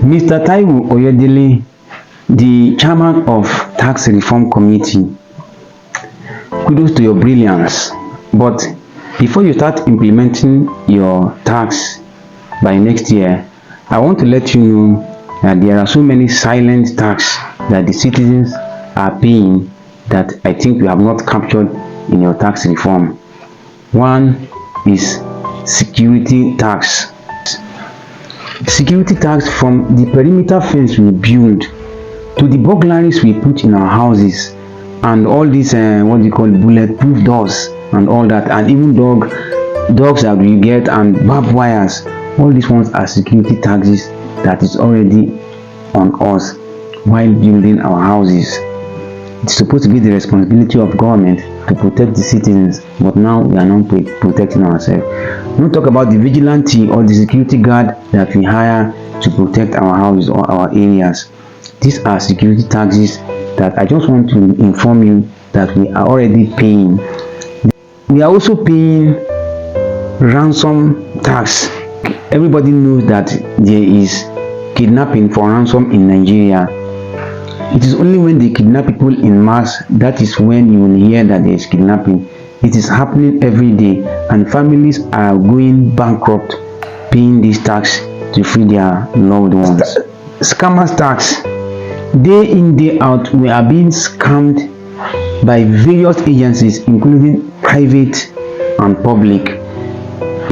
Mr. Taiwo Oyedele, the chairman of Tax Reform Committee, kudos to your brilliance. But before you start implementing your tax by next year, I want to let you know that there are so many silent tax that the citizens are paying that I think you have not captured in your tax reform. One is security tax. Security tax, from the perimeter fence we build to the burglaries we put in our houses, and all these what you call bulletproof doors and all that, and even dogs that we get and barbed wires. All these ones are security taxes that is already on us while building our houses. It's supposed to be the responsibility of government to protect the citizens, but now we are not protecting ourselves. We don't talk about the vigilante or the security guard that we hire to protect our houses or our areas. These are security taxes that I just want to inform you that we are already paying. We are also paying ransom tax. Everybody knows that there is kidnapping for ransom in Nigeria. It is only when they kidnap people in mass that is when you will hear that there is kidnapping. It is happening every day, and families are going bankrupt paying this tax to free their loved ones. Scammers tax. Day in, day out, we are being scammed by various agencies, including private and public.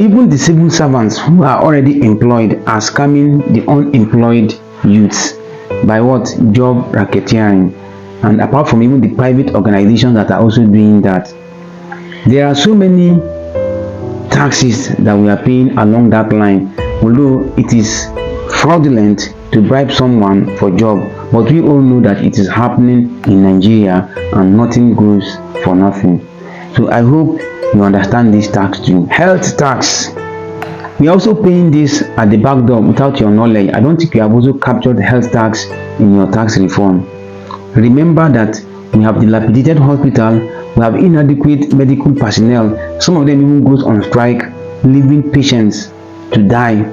Even the civil servants who are already employed are scamming the unemployed youths by what? Job racketeering. And apart from even the private organizations that are also doing that, there are so many taxes that we are paying along that line. Although it is fraudulent to bribe someone for job, but we all know that it is happening in Nigeria and nothing goes for nothing. So I hope you understand this tax too. Health tax. We are also paying this at the back door without your knowledge. I don't think you have also captured health tax in your tax reform. Remember that we have dilapidated hospital, we have inadequate medical personnel. Some of them even goes on strike, leaving patients to die.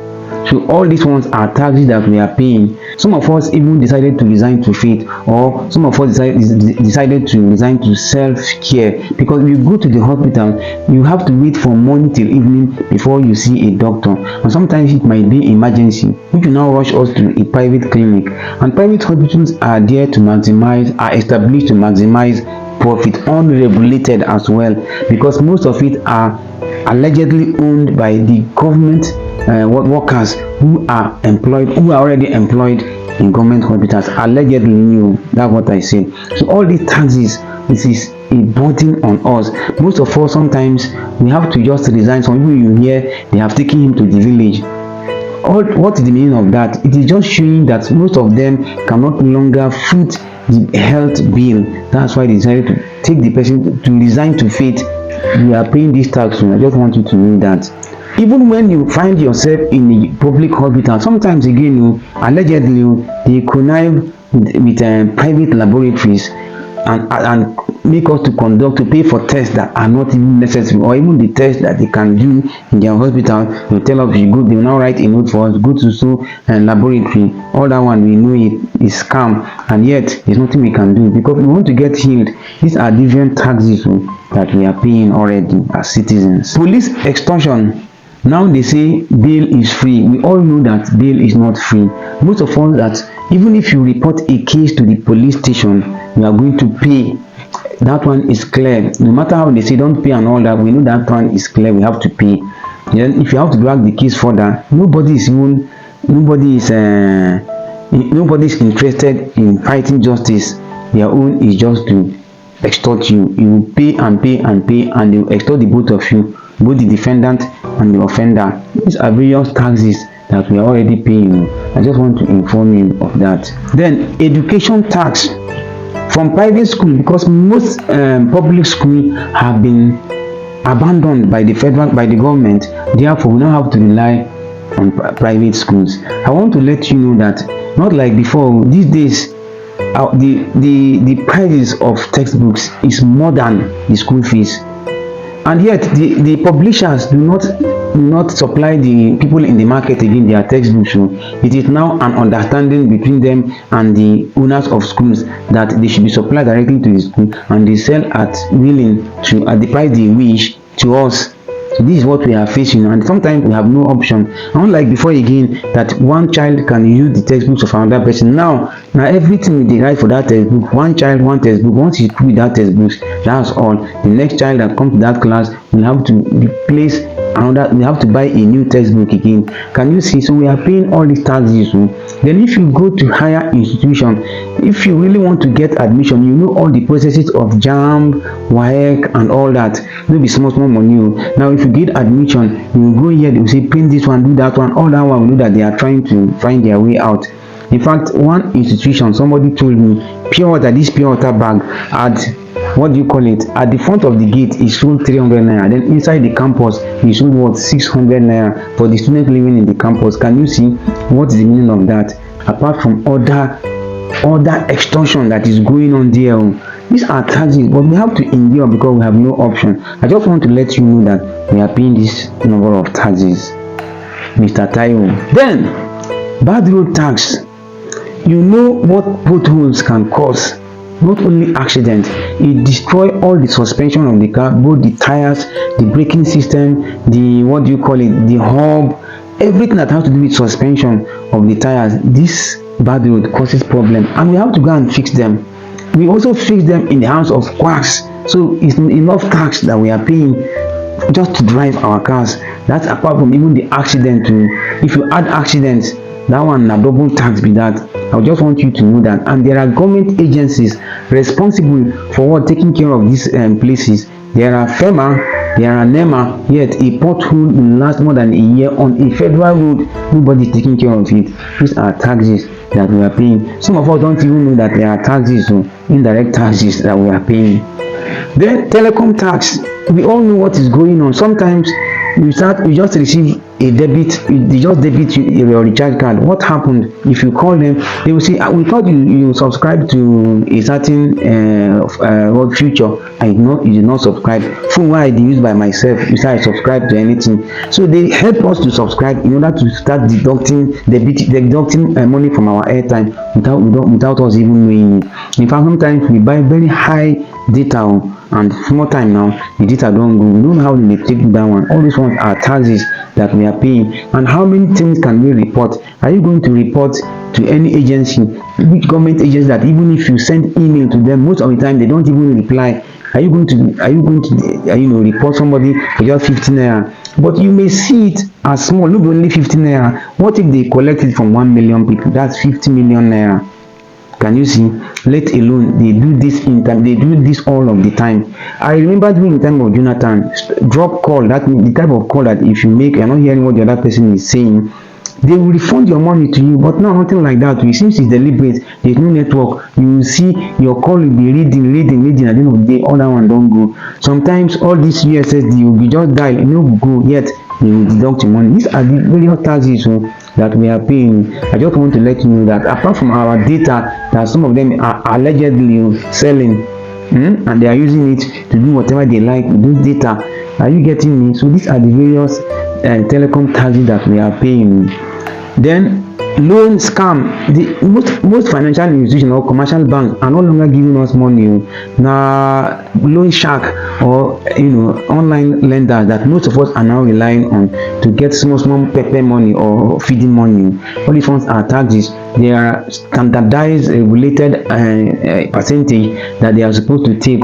So all these ones are taxes that we are paying. Some of us even decided to resign to faith, or some of us decided to resign to self-care, because if you go to the hospital, you have to wait from morning till evening before you see a doctor, and sometimes it might be emergency, which will now rush us to a private clinic. And private hospitals are there to maximize, are established to maximize profit, unregulated as well, because most of it are allegedly owned by the government workers who are already employed in government hospitals. Allegedly new, that's what I say. So all these taxes, this is a burden on us. Most of us, sometimes we have to just resign. Some people you hear they have taken him to the village. What is the meaning of that? It is just showing that most of them cannot longer foot the health bill. That's why they decided to take the person to resign to faith. We are paying this tax. I just want you to know that. Even when you find yourself in a public hospital, sometimes again, allegedly, they connive with private laboratories and make us to pay for tests that are not even necessary, or even the tests that they can do in their hospital. They tell us you go, they will now write a note for us, go to so laboratory. All that one we know it is scam, and yet there's nothing we can do because we want to get healed. These are different taxes that we are paying already as citizens. Police extortion. Now they say bail is free. We all know that bail is not free. Most of us, that even if you report a case to the police station, you are going to pay. That one is clear. No matter how they say don't pay and all that, we know that one is clear. We have to pay. Then if you have to drag the case further, nobody is interested in fighting justice. Their own is just to extort you. You will pay and pay and pay, and they will extort the both of you, both the defendant and the offender. These are various taxes that we are already paying. I just want to inform you of that. Then education tax from private school, because most public schools have been abandoned by the government. Therefore, we now have to rely on private schools. I want to let you know that not like before. These days, the prices of textbooks is more than the school fees. and yet the publishers do not supply the people in the market again their textbooks. So it is now an understanding between them and the owners of schools that they should be supplied directly to the school, and they sell at willing to at the price they wish to us. So this is what we are facing, and sometimes we have no option. Unlike before again, that one child can use the textbooks of another person. Now everything they write for that textbook, one child, one textbook. Once he's through with that textbooks, that's all. The next child that comes to that class will have to replace another, we have to buy a new textbook again. Can you see? So we are paying all these taxes. Then if you go to higher institution, if you really want to get admission, you know all the processes of JAMB, WAEC and all that. No be small money. Now if you get admission, you go here, they will say print this one, do that one, all that one. We know that they are trying to find their way out. In fact, one institution, somebody told me, pure water, this pure water bag had, what do you call it, at the front of the gate is sold 300 naira, then inside the campus is sold what, 600 naira for the students living in the campus. Can you see what is the meaning of that? Apart from other extortion that is going on there. These are taxes, but we have to endure because we have no option. I just want to let you know that we are paying this number of taxes, Mr. Taiwo. Then bad road tax. You know what potholes can cause. Not only accidents, it destroy all the suspension of the car, both the tires, the braking system, the, what do you call it, the hub, everything that has to do with suspension of the tires. This bad road causes problem, and we have to go and fix them. We also fix them in the hands of quacks. So it's enough tax that we are paying just to drive our cars. That's apart from even the accident too. If you add accidents, that one na double tax be that. I just want you to know that. And there are government agencies responsible for what, taking care of these places. There are FEMA, there are NEMA, yet a pothole will last more than a year on a federal road. Nobody is taking care of it. These are taxes that we are paying. Some of us don't even know that there are taxes, so indirect taxes that we are paying. Then telecom tax. We all know what is going on. Sometimes you just receive a debit, they just debit your recharge card. What happened? If you call them, they will say, we thought you subscribe to a certain future, and you did not subscribe. Phone why I use by myself, you say I subscribe to anything. So they help us to subscribe in order to start deducting money from our airtime without us even knowing it. In fact, sometimes we buy very high data, and small time now the data don't go. We don't know how they take that one. All these ones are taxes that we are paying. And how many things can we report? Are you going to report to any agency, which government agency, that even if you send email to them, most of the time they don't even reply? Are you going to report somebody for just 15 naira? But you may see it as small. Look, only 15 naira. What if they collect it from 1 million people? That's 50 million naira. Can you see? Let alone they do this in time, they do this all of the time. I remember during the time of Jonathan, drop call, that means the type of call that if you make, you're not hearing what the other person is saying, they will refund your money to you. But now nothing like that. It seems it's deliberate. There's no network. You will see your call will be reading. At the end of the day, all that one don't go. Sometimes all this USSD will be just dial, will go, yet they will deduct your money. These are the various taxes that we are paying. I just want to let you know that apart from our data, that some of them are allegedly selling, and they are using it to do whatever they like with this data. Are you getting me? So these are the various telecom taxes that we are paying. Then loan scam. Most financial institutions or commercial banks are no longer giving us money. Now loan shark or online lenders that most of us are now relying on to get small pepper money or feeding money. All these ones are taxes. They are standardized, regulated percentage that they are supposed to take,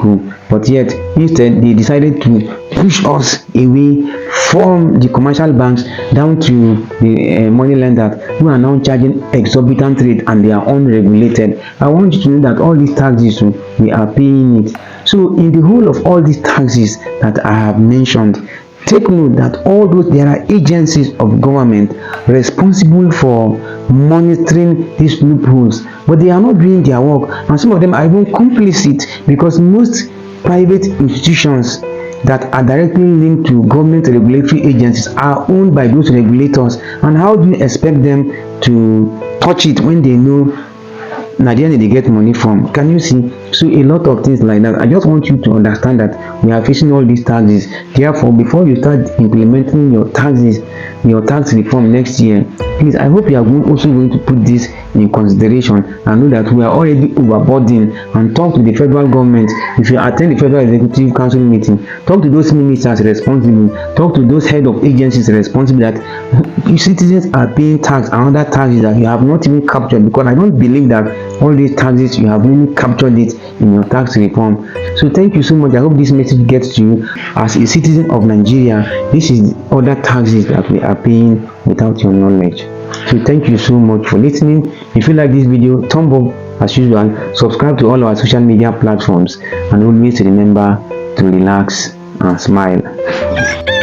but yet instead they decided to push us away from the commercial banks down to the money lenders who are now charging exorbitant rate, and they are unregulated. I want you to know that all these taxes, we are paying it. So in the whole of all these taxes that I have mentioned, take note that there are agencies of government responsible for monitoring these loopholes, but they are not doing their work, and some of them are even complicit, because most private institutions that are directly linked to government regulatory agencies are owned by those regulators. And how do you expect them to touch it when they know Nigerians dey get money from. Can you see? So a lot of things like that. I just want you to understand that we are facing all these taxes. Therefore, before you start implementing your taxes, your tax reform next year, please, I hope you are also going to put this in consideration and know that we are already overburdened, and talk to the federal government. If you attend the Federal Executive Council meeting, talk to those ministers responsible, talk to those head of agencies responsible, that you citizens are paying tax and other taxes that you have not even captured, because I don't believe that all these taxes you have really captured it in your tax reform. So thank you so much. I hope this message gets to you. As a citizen of Nigeria, this is other taxes that we are paying without your knowledge. So thank you so much for listening. If you like this video, thumb up as usual, subscribe to all our social media platforms, and always remember to relax and smile.